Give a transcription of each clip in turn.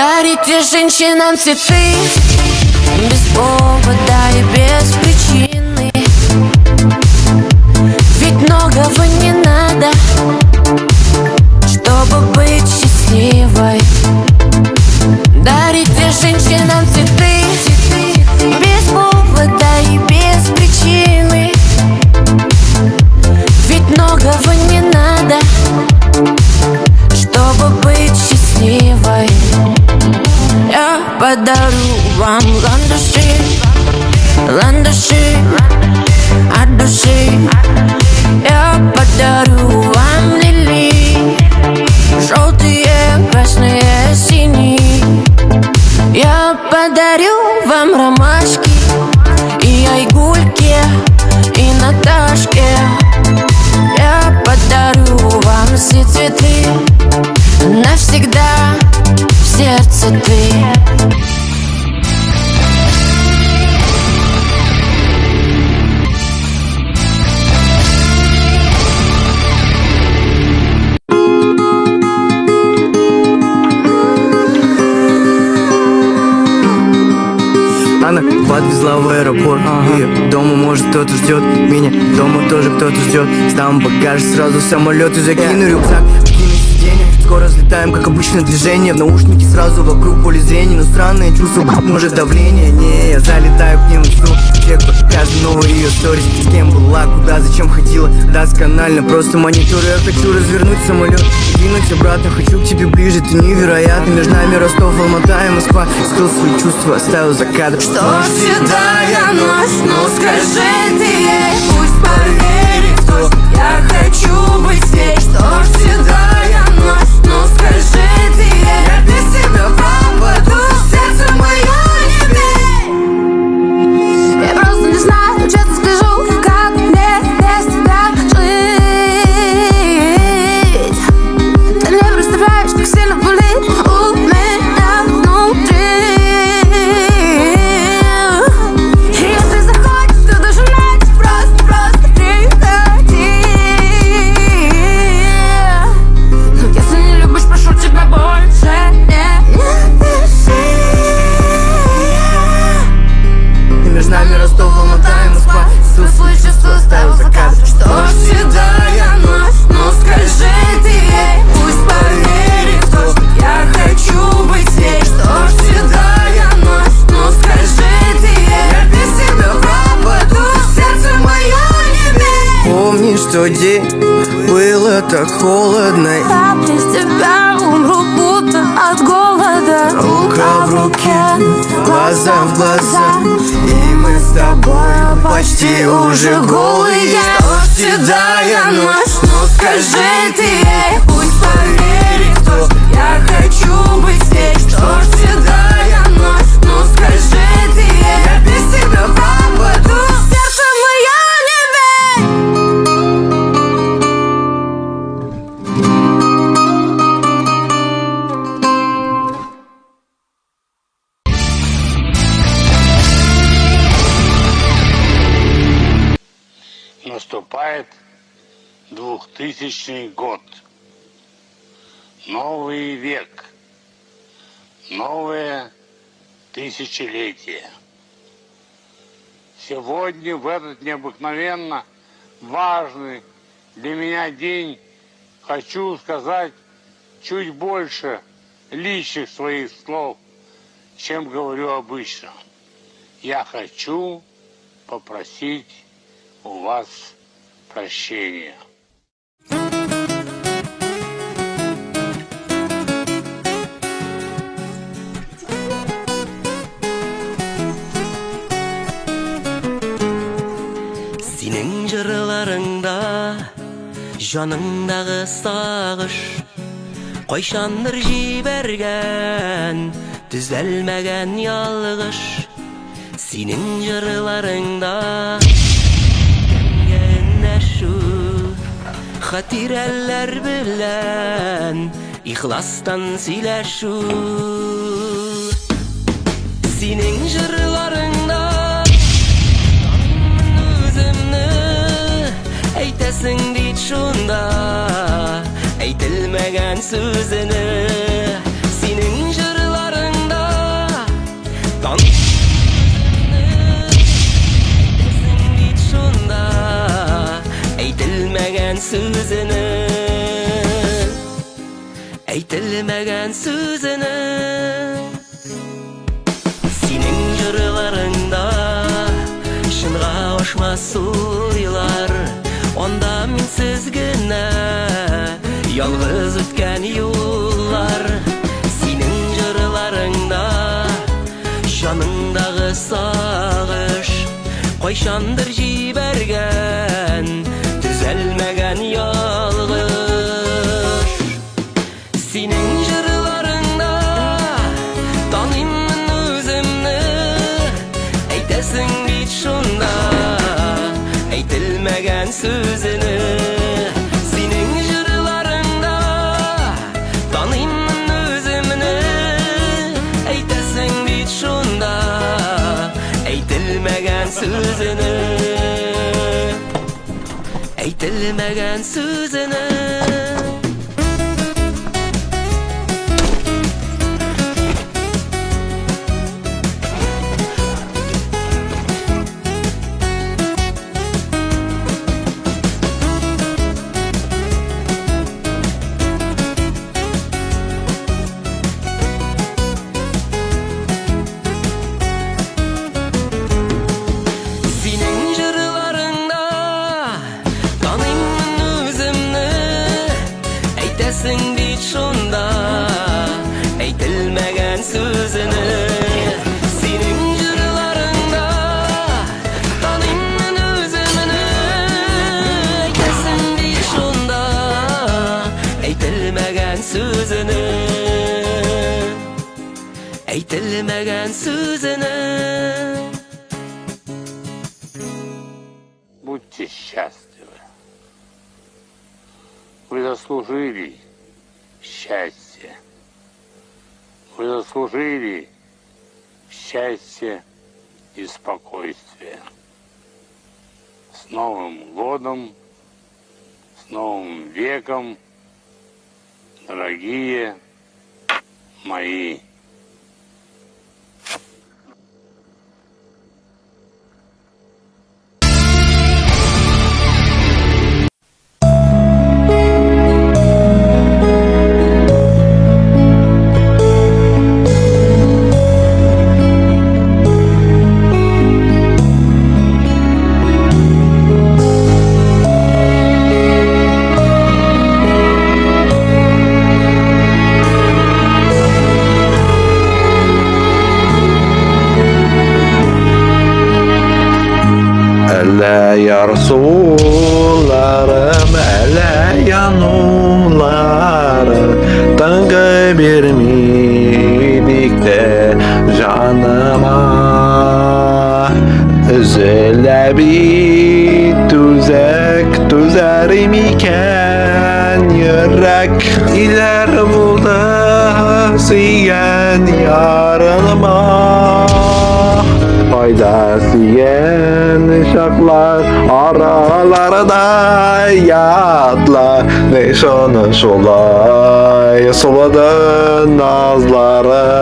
Дарите женщинам цветы без повода и без причины. Ведь многого не надо, чтобы быть счастливой. Дарите женщинам цветы без повода и без причины. Ведь многого не надо, чтобы быть счастливой. Я подарю вам ландыши, ландыши от души. Я подарю вам лилии, желтые, красные, синие. Я подарю вам ромашки и айгульки, и Наташке. Я подарю вам все цветы, навсегда в сердце ты. Она подвезла в аэропорт, и дома, может, кто-то ждет меня. Дома тоже кто-то ждет. Ставим багаж, сразу в самолет и закину рюкзак. Кину сиденье, скоро взлетаем, как обычное движение. В наушники сразу вокруг поле зрения. Но странное чувство, может, давление. Не, я залетаю к ним в сну. Чекаю каждый новый ее сторис. С кем была, куда, зачем ходила. Досконально, просто мониторю. Я хочу развернуть самолет и двинуть обратно. Хочу к тебе ближе, ты невероятно. Между нами Ростов, Алмата и Москва. Скрыл свои чувства, оставил за кадром. Что седая ночь, ну скажи ты ей, пусть поверит, кто я хочу быть с ней. Что седая ночь, ну скажи ты ей, я без тебя пропаду, сердце мое не бей. Я просто не знаю, честно скажу, как мне без тебя жить. Ты не представляешь, как сильно болит у меня внутри. Что день было так холодно. Я без тебя умру, будто от голода. Рука в руке, глаза в глаза, и мы с тобой почти уже голые. Что седая ночь, ну скажи ты ей, пусть поверит, кто я хочу быть с ней. Что седая ночь, ну скажи ты ей, я без тебя пропаду, сердце мое не бей. Наступает 2000 год. Новый век. Новое тысячелетие. Сегодня, в этот необыкновенно важный для меня день, хочу сказать чуть больше личных своих слов, чем говорю обычно. Я хочу попросить у вас прощения. Senin jırlarında, janındağı sağış, Koyşandır jibergen, düzelmegen yalgış. Senin jırlarında şu hatireler bilen ihlastan sileşu. Senin jırlarında özümnü eytesin dit şunda, eytilmegen sözünü. Senin jırlarında sözünü. Senin jırlarыңda şınğa oşmaz suylar, onda minsiz gine yalğız ötken yollar. Senin jırlarыңda şanınдағы sağış Qayşandır jibergen düzelmegen yalğış. Senin jırlarыңda tanıyman özümni, eytesin bit şunda eytilmegen sözünü. Senin jırlarыңda tanıyman özümni, eytesin bit şunda eytilmegen sözünü. Eytilmegen sözünü. Senin jırlarыңda tanıyman özümni, eytesin bit şunda eytilmegen sözünü. Senin jırlarыңda tanıyman özümni, eytesin bit şunda eytilmegen sözünü. Eytilmegen sözünü. Будьте счастливы. Вы заслужили счастье. Вы заслужили счастье и спокойствие. С Новым годом, с Новым веком, дорогие мои. Ele yarsularım, ele yanulları Tıngı birmiydik de canıma Üzüle bir tüzek tüzerim iken Yürek iler buldu siyen yarınıma Fayda siyen şaklar aralarda yatla Ne şanı şolay soladı nazları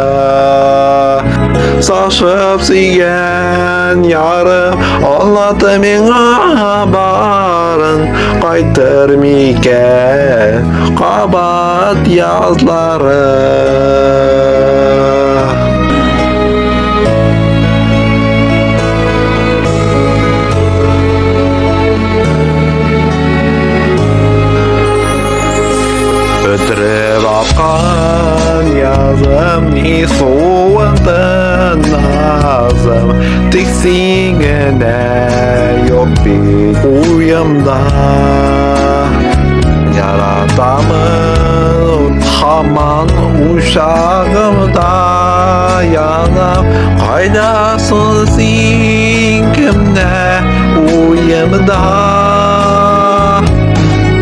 Saçıp siyen yarım anlattı mine barın Qaytır miken qabat yazları Ötürüp akkan yazım ni soğundun nazım Tiksinine yok bir uyumda Yaratamın haman uşağımda yanım Kaynasın sinkimde uyumda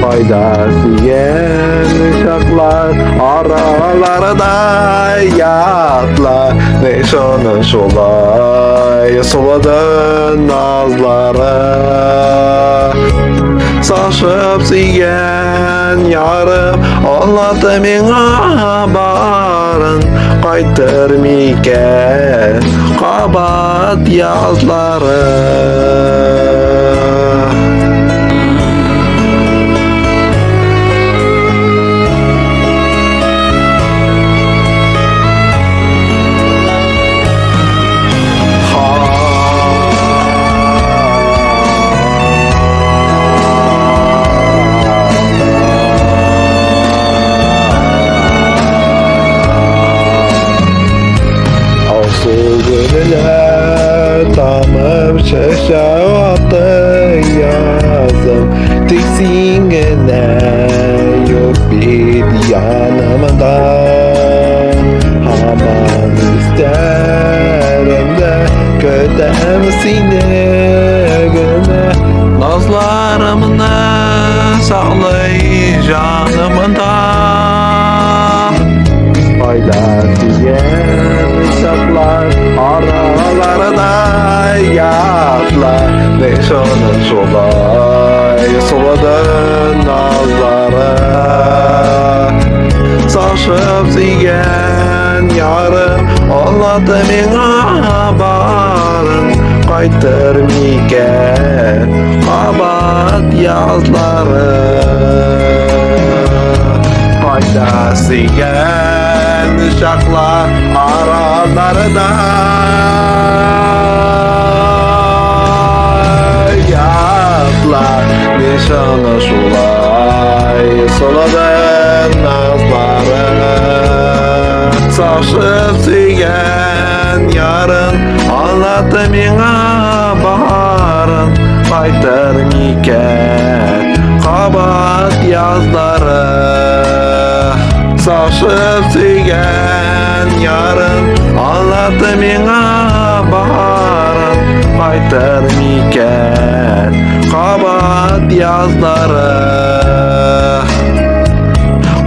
Fayda siyen şaklar aralarda yatla Ne şanı şolay soladı nazları Saçıp siyen yarım anlattı mine barın Qaytır miken qabat yazları şaşattı yazım Tiksingene yok bir yanımda Aman isterim de kötem seni güne Nazlarımını saklay canımda Ayla diyen şaplar aralarına yatlar Ne şanın solay soladın nazlara Saçıp zigen yarım anladı mena barın Qaytır miken kabat yazları Qayda zigen şaklar aralarına yatlar Nişanı sulay soladın nazları Saçıp zigen yarın anlattı mena baharın Qaytır miken kabat yazları Saçıp zigen yarın anlattı mena baharın Qaytır miken kabat yazları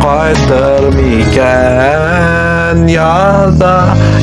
Qaytır miken yazları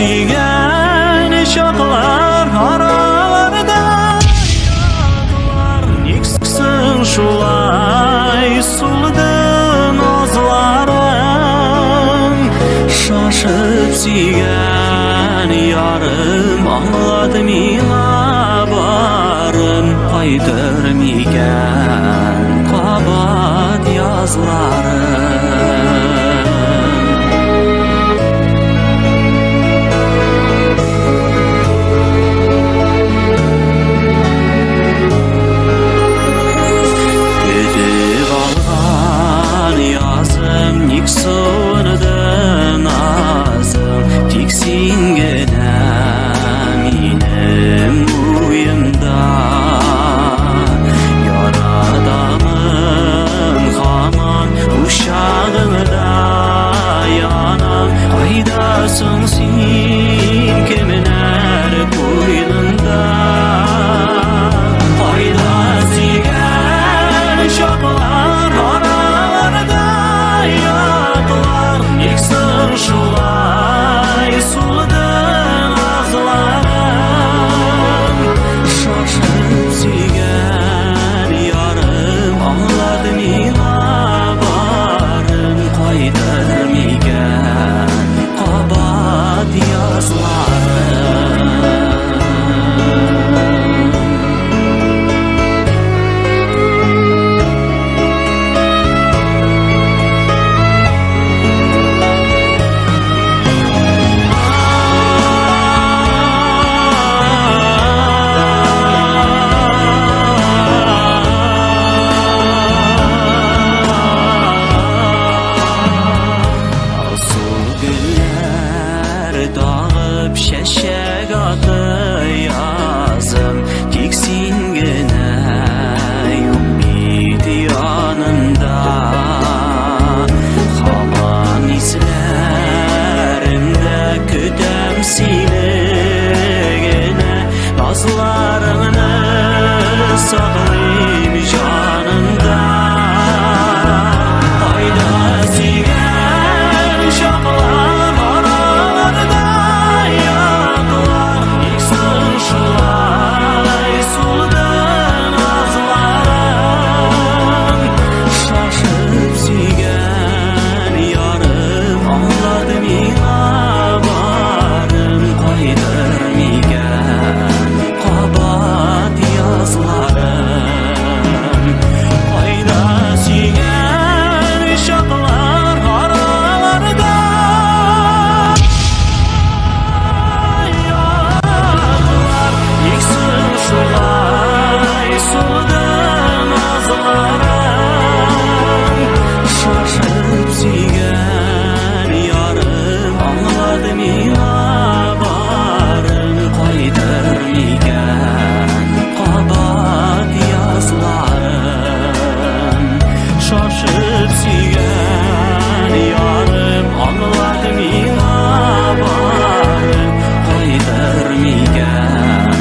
Sügen şaklar aralarda yatlar Niksin şulay suldun azlarım Şaşıp sügen yarım anladım ila barım Qaytır miken kabat yazlarım Nikso'ndan azım tiksingene minim uyumda Yaradamın haman uşağımda yanam Qaydasın sen kimler koynunda Qayda sigen şaklar aralarda yatlar Niksin şulay suldun azlarım Şaşıp sügen yarım anladım ila barım Qaytır miken kabat yazlarım Şeşek aşkatı yazım Tiksin gene yok biti yanında Haman izlerinde kütem seni gene Nazlarını saklayayım canında Ayda sigen şaklar aralarda yaklar Yıksın şulay suldan azlarım Şaşıp sigen yarım anladım inabarım Kaydır migen kabat yazlarım Ayda sigen şaklar aralarda yaklar Yıksın şulay suldan azlarım Şaşıp sigen yarım anladım inabarım Kaydır migen kabat yazlarım Şaşıp sigen yarım anladım inabarım Kaydır migen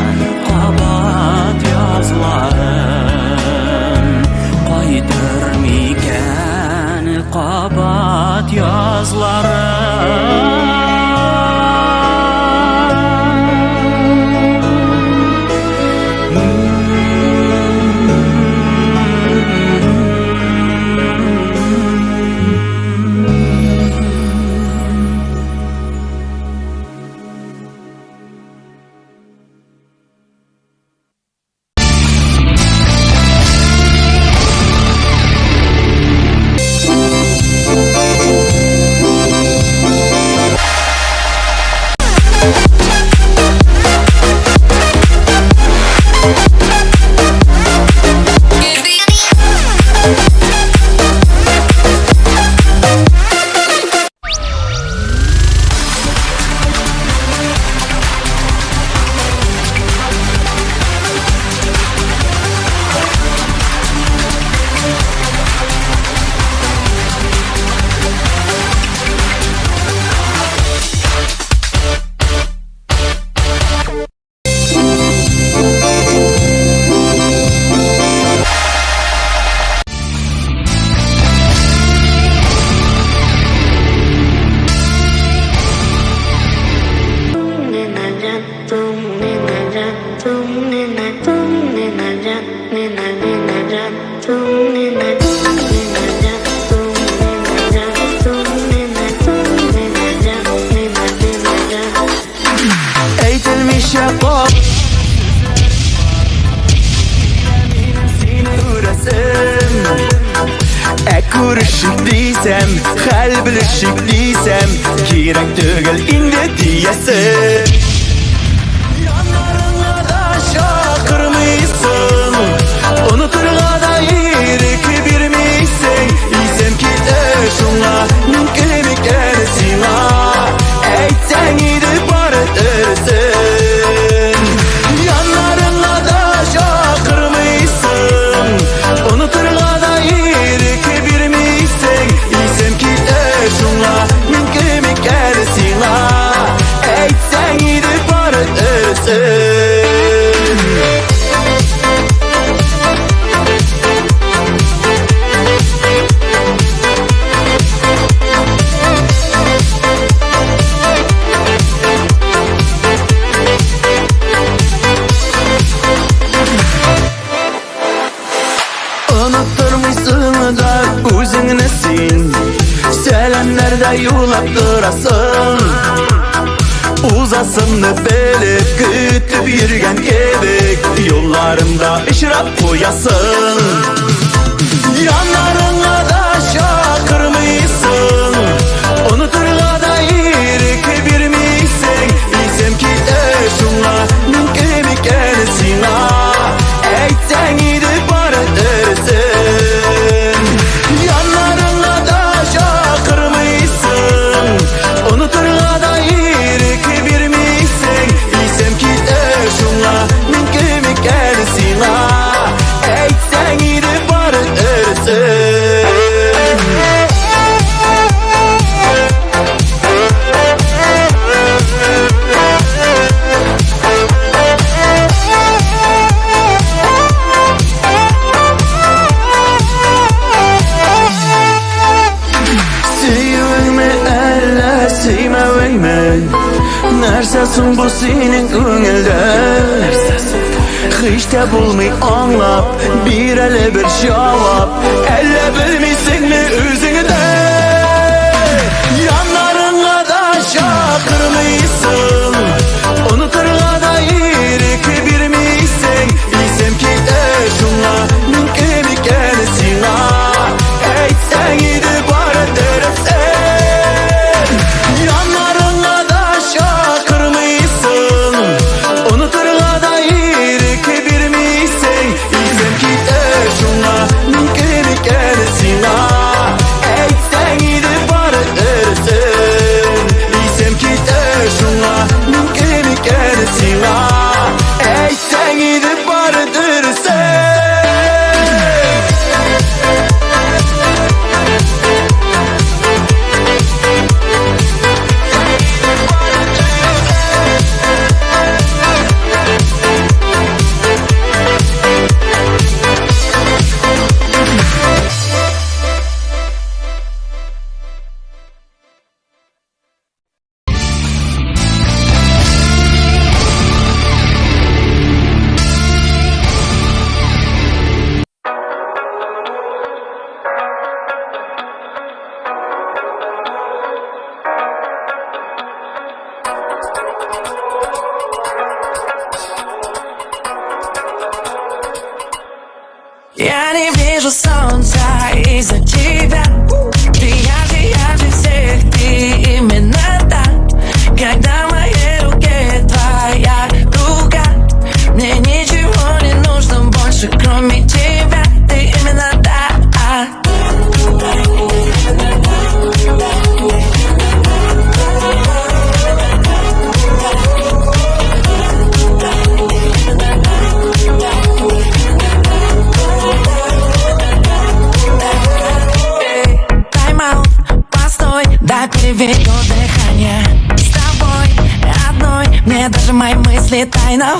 kabat yazlarım Kaydır migen kabat Eğitilmiş yapar seni uğrasın Kuruşuk diysem, kalbilişik diysem Kirek tügül indi diyesin Yanlarına da şakırmıysın Unuturga da irik birmiysin İsem ki eşunla mümkün sina Eytsen gidip barıtırsın Yanlarına da şakırmıysın Unuturga da irik birmiysin İsem ki eşunla mümkün sina Eytsen gidip barıtırsın Unutturmuşsun da özüngni sen Selamlarda yulap durasın Uzasını bilip kütüp yürgen kebek Yollarımda işrap koyasın Yanlarına da şakırmıysın Unuturga da irik birmiysin İsem ki eşunla mümkün sina Eytsen gidip barıtırsın Yanlarına da şakırmıysın Unuturga da irik birmiysin İsem bilmey Nersesin bu senin көңілді Hiç de bulmay anlap Bir ele bir cevap Elle bilmeysin mi özünü de Yanlarına da şakırmıysın Unuturga da iriki birmeysin Bilsem ki de şunla mümkün ikeni sina Eytsen idi bari dersen Yanlarına da şakırmıysın Unuturga da iriki birmeysin Bilsem ki de şunla mümkün ikeni sina Eytsen idi bari dersen Bilsem ki de şunla mümkün ikeni sina Eytsen idi bari dersen Я не вижу солнца из-за тебя. Ты ярче всех, ты именно та. Когда в моей руке твоя рука, мне ничего не нужно больше, кроме тебя. Ты именно та. Дай переведу дыхание. С тобой одной мне даже мои мысли тайна.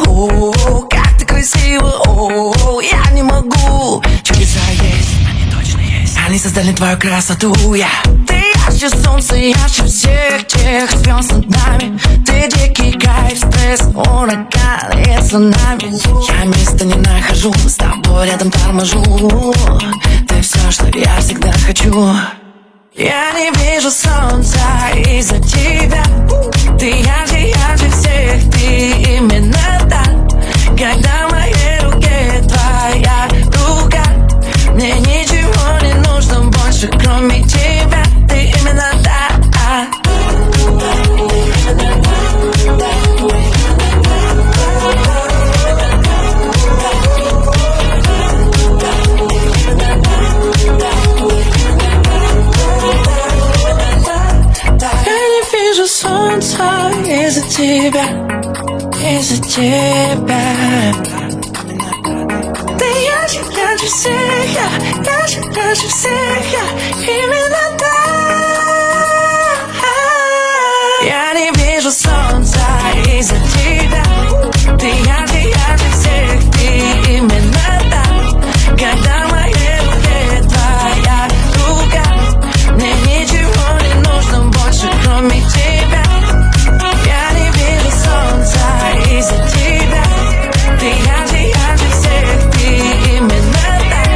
Как ты красива, я не могу. Чудеса есть, они точно есть. Они создали твою красоту, Ты ярче солнца, ярче всех тех звезд над нами. Ты дикий кайф, стресс, ураган и цунами. Я места не нахожу, с тобой рядом торможу. Ты все, что я всегда хочу. Я не вижу солнца из-за тебя. Ты ярче всех, ты именно та. Когда в моей руке твоя рука, мне ничего не нужно больше, кроме тебя. Ты именно та. Солнца из-за тебя, из-за тебя. Ты ярче всех, ярче всех, именно так. Я не вижу солнца из-за тебя. Ты ярче всех, ты именно так. Когда в моей руке твоя рука, мне ничего не нужно больше, кроме тебя. Из-за тебя ты ярче всех, ты именно так.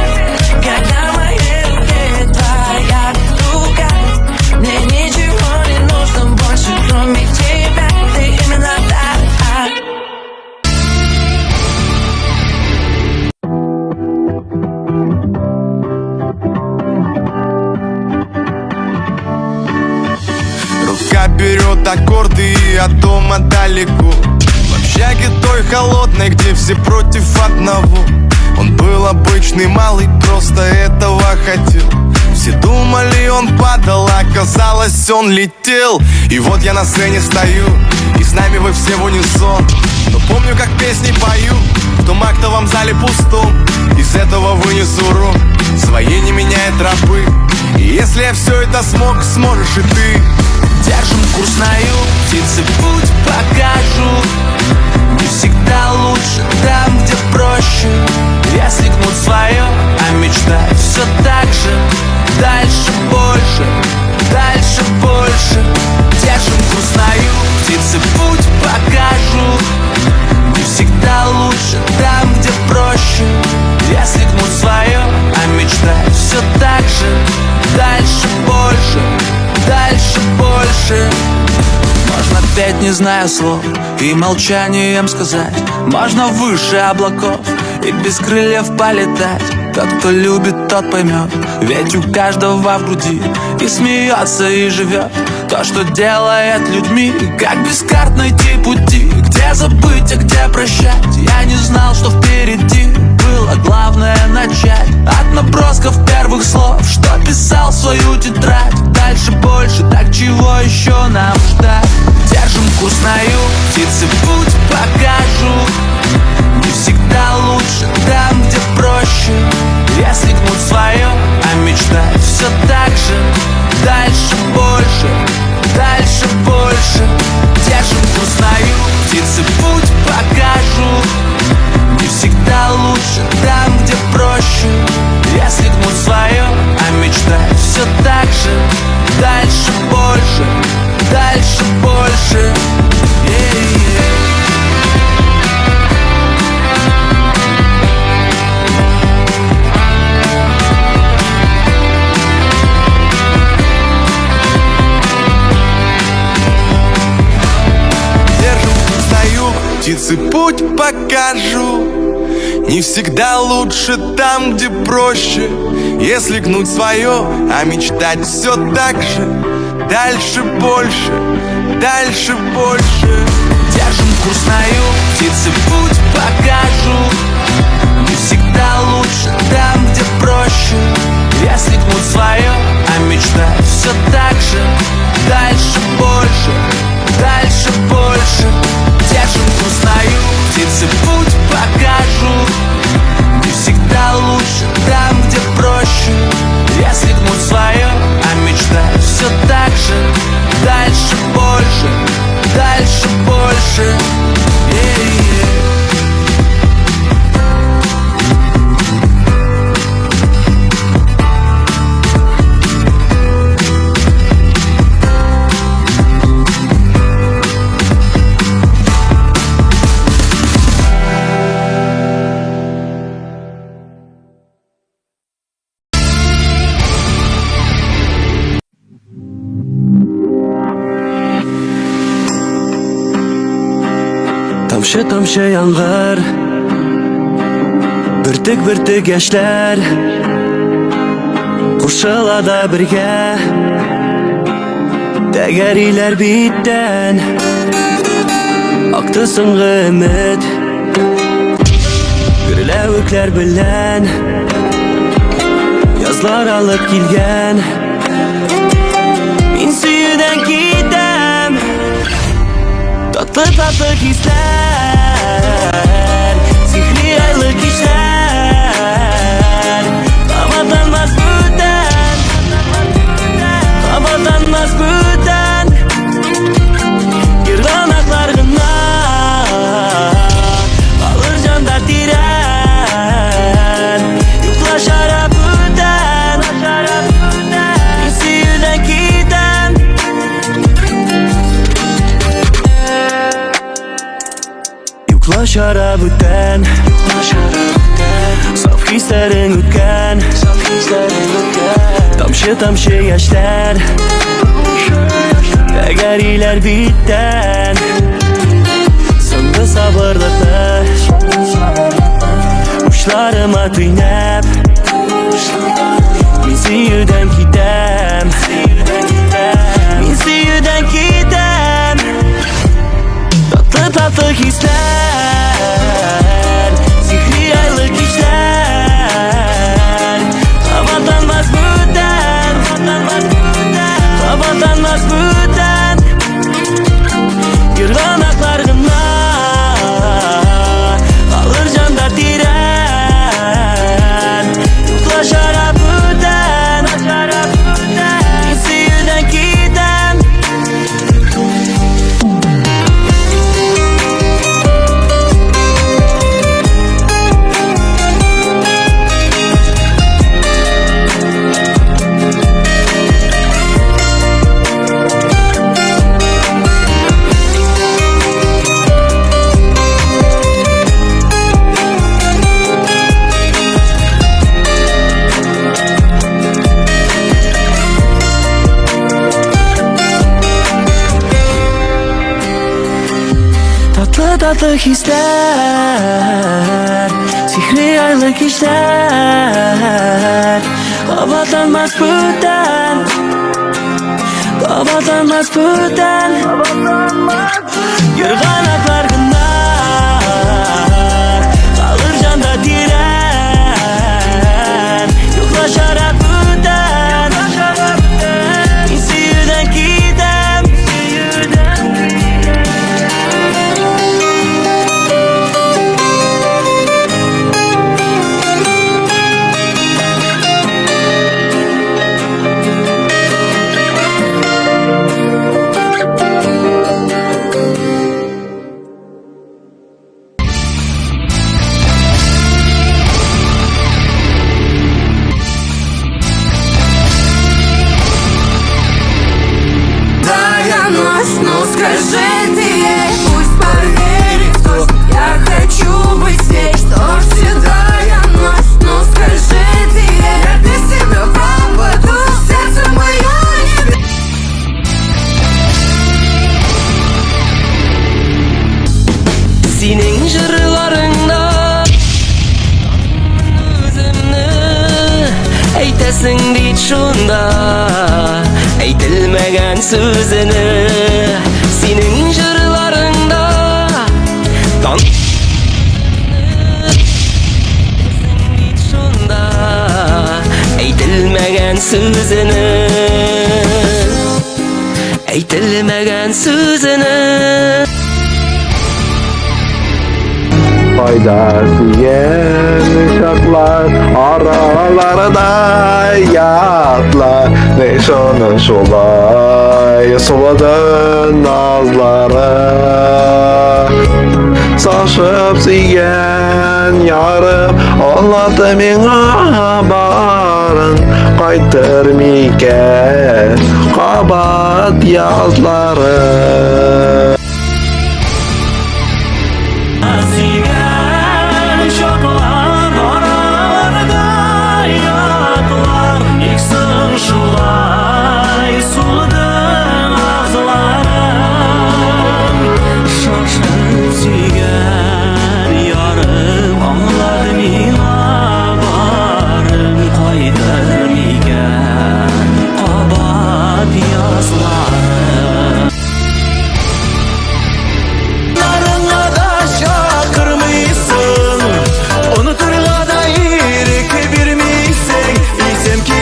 Когда в моей руке твоя рука, мне ничего не нужно больше, кроме тебя. Ты именно так. Рука берет аккорды и от дома далеко. В общаге той холодной, где все против одного. Он был обычный малый, просто этого хотел. Все думали, он падал, а оказалось, он летел. И вот я на сцене стою, и с нами вы все в унисон. Но помню, как песни пою в том актовом зале пустом. Из этого вынесу урок, своей не меняя тропы. И если я все это смог, сможешь и ты. Держим курс на юг, птицы путь покажут. Не всегда лучше там, где проще. Если гнуть свое, а мечтать все так же. Дальше больше, дальше больше. Держим курс на юг. больше. Можно петь, не зная слов, и молчанием сказать. Можно выше облаков и без крыльев полетать. Тот, кто любит, тот поймет, ведь у каждого в груди и смеется, и живет то, что делает людьми. Как без карт найти пути, где забыть, а где прощать. Я не знал, что впереди, было главное начать от набросков первых слов, что писал в свою тетрадь. Дальше больше, так чего еще нам ждать? Держим курс на юг, птицы путь покажут. Не всегда лучше там, где проще. Если гнуть свое, а мечтать все так же. Дальше больше, дальше больше. Держим курс на юг, птицы путь покажут. Не всегда лучше там, где проще. Если гнуть свое, а мечтать все так же. Дальше больше, дальше больше. Птицы путь покажу. Не всегда лучше там, где проще. Если гнуть свое, а мечтать все так же. Дальше больше, дальше больше. Держим курс на юг, птицы путь покажут. Не всегда лучше там, где проще. Если гнуть свое, а мечтать все так же. Дальше больше, дальше больше. Держим курс на юг, птицы путь покажут. Не всегда лучше там, где проще. Если гнуть свое, а мечтать все так же. Дальше больше, дальше больше. Тамшы яңгыр, бөртек яшьләр кушылада бергә. Тәгәриләр биттән акты соңгы өмет. Гөрләвекләр белән язлар алып килгән. Мин сөюдән китәм, татлы хисләр, сихри айлы кишләр. Кабатланмас бүтән, кабатланмас бүтән. Ерданаклар гына калыр җандар тирән. Юклашара бүтән, мин сөюдән китәм. Юклашара бүтән, саф хисләрең үткән. Тамшы яшьләр, тәгәриләр биттән. Соңгы сабырлыкны учларыма төйнәп, мин сөюдән китәм. Мин сөюдән китәм. Татлы хисләр, сихри айлы кичләр. Кабатланмас бүтән, кабатланмас бүтән. Ерданаклар гына калыр җандар тирән. Юклашара бүтән, мин сөюдән китәм. tatlı hisler, sihri aylık işler. Kapatılmaz buradan, kapatılmaz buradan. Yırğanaklar gınlar, kalır canda diren. Yoklaşar hep buradan, İnsiyirden gidem. Даешь, ну скажи ты ей, пусть поверит, кто я хочу быть с ней. Что ж седая ночь, ну скажи ты ей, я без тебя пропаду, сердце мое не Senin jırlarında özümnü eytesin deyit şunda, eytilmegen sözünü. Senin jırlarında tan deyit şunda, eytilmegen sözünü, eytilmegen sözünü. Faydası şartlar aralarda yatlar. Neyse onun solay soladın nazları. Saçıp siyen yarım anladı mena barın. Kaytır miken kabat yazları. Asigen şoklar oralarda yatlar. Yıksın şulay suladın ağızlarım. Şaşıp sigen yarım anladım ila varım. Kaydır miken kabat yazlarım. Narına da şakırmışsın, unuturla da irik bir misin? Bilsem ki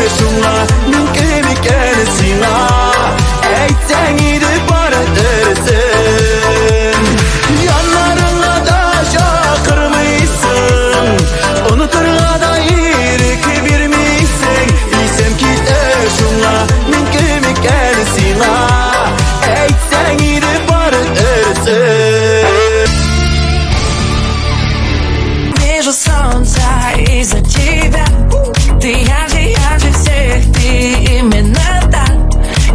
eşunla mümkün ikensin ha. Eyten gidip aradırısın. Yanlarına da şakırmışsın, unuturla da irik bir misin? Bilsem ki eşunla mümkün ikensin ha. Eyten gidip aradırısın. вижу солнца из-за тебя. Ты ярче всех, ты именно так.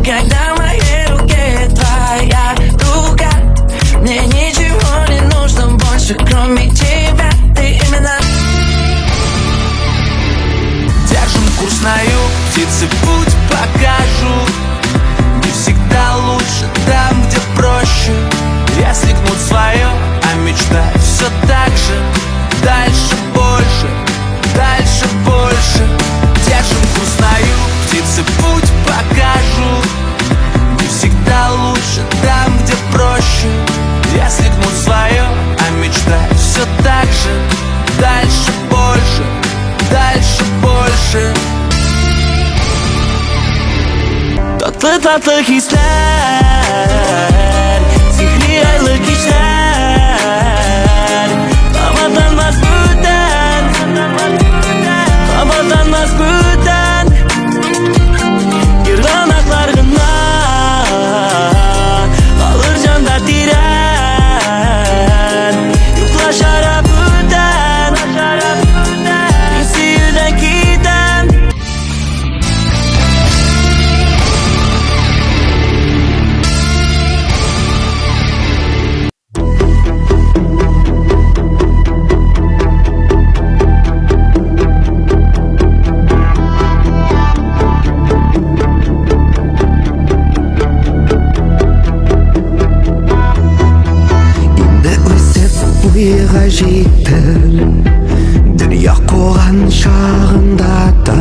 Когда в моей руке твоя рука, мне ничего не нужно больше, кроме тебя. Ты именно Держим курс на юг, птицы путь покажут. Не всегда лучше там, где проще. Если гнут свое, а мечтать все так же. Дальше больше, дальше больше. Держим курс на юг, птицы путь покажут. Не всегда лучше там, где проще. Если гнут свое, а мечтать все так же. Дальше больше, дальше больше. Tatlı tatlı hisler, sihri aylık işler. Kapatılmaz buradan, kapatılmaz buradan. Yırğanaklar gınlar, kalır canda diren. Yoklaşar hep buradan, İnsiyirden gidem. жетер дүния қуған шағында да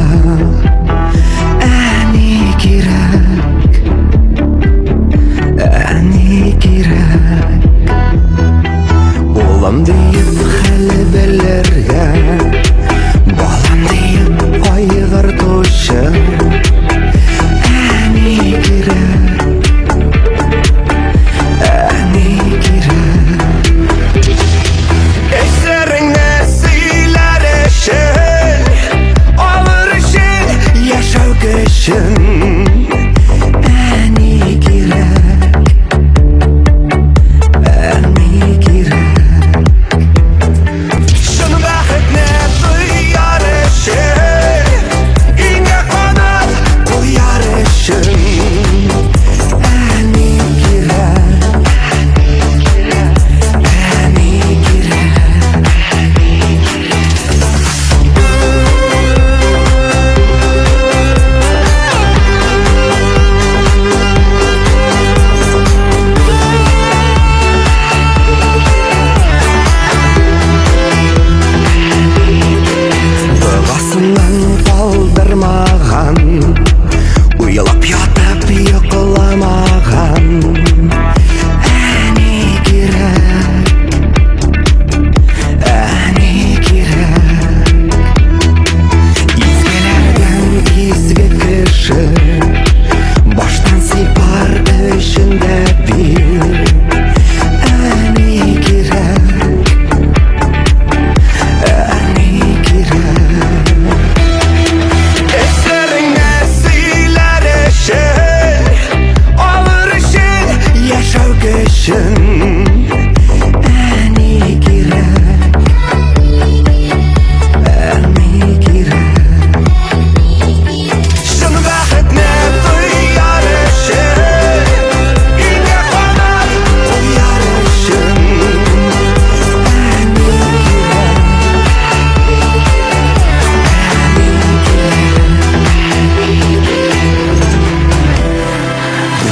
әне керек болам дейіп хәлі білерге балам дейіп қайғыртушы әне керек Эсеріңді сыйлар үшін алыр үшін яшау күшін әне керек шын бақытны тояр үшін үйіңе қонып қояр үшін әне керек Дұғасынан қалдырмаған ұялап ятып ұйқыламаған әне керек изгілердің изгі кіші баштан сипар үшін де бір әне керек Эсеріңді сыйлар үшін алыр үшін яшау күшін әне керек шын бақытны тояр үшін үйіңе қонып қояр үшін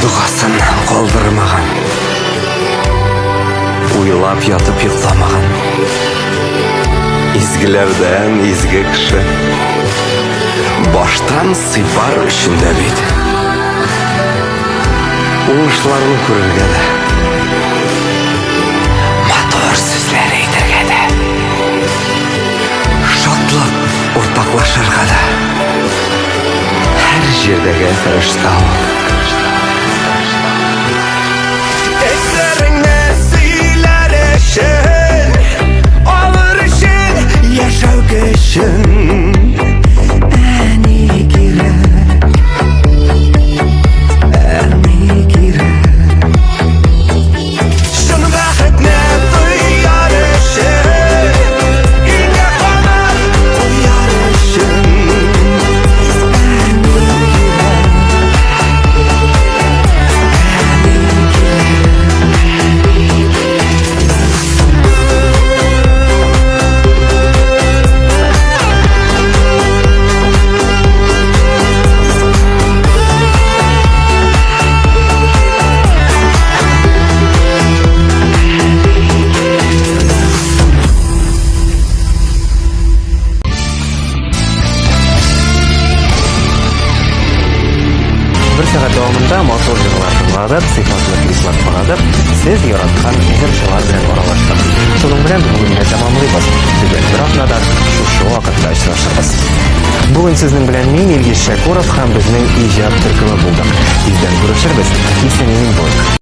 Дұғасын қалдырмаған ойлап ятып ұйықламаған изгілерден изгі кіші баштан сыйпар үшін де бейді оңышларын көрерге де матор сөзлер етерге де шатлық ортақлашырға да әр жердегі фәрештау Эсеріңді сыйлар үшін алыр үшін яшау күшін әне керек шын бақытны тояр үшін үйіңе қонып қояр үшін Бір сағат davomында мотор жырлар тыңладық, сыйфатлы клиплар қарадық, сіз яратқан жыршылар белән аралаштык. Шуның белән бүгенге тәмамлыйбыз. Бүген бер атнадан шушы вакытта очрашабыз. Бүген сезнең белән мин Илгиз Шәкуров һәм безнең иҗат төркеме булдык. Тиздән күрешербез. Исән-имин булыгыз.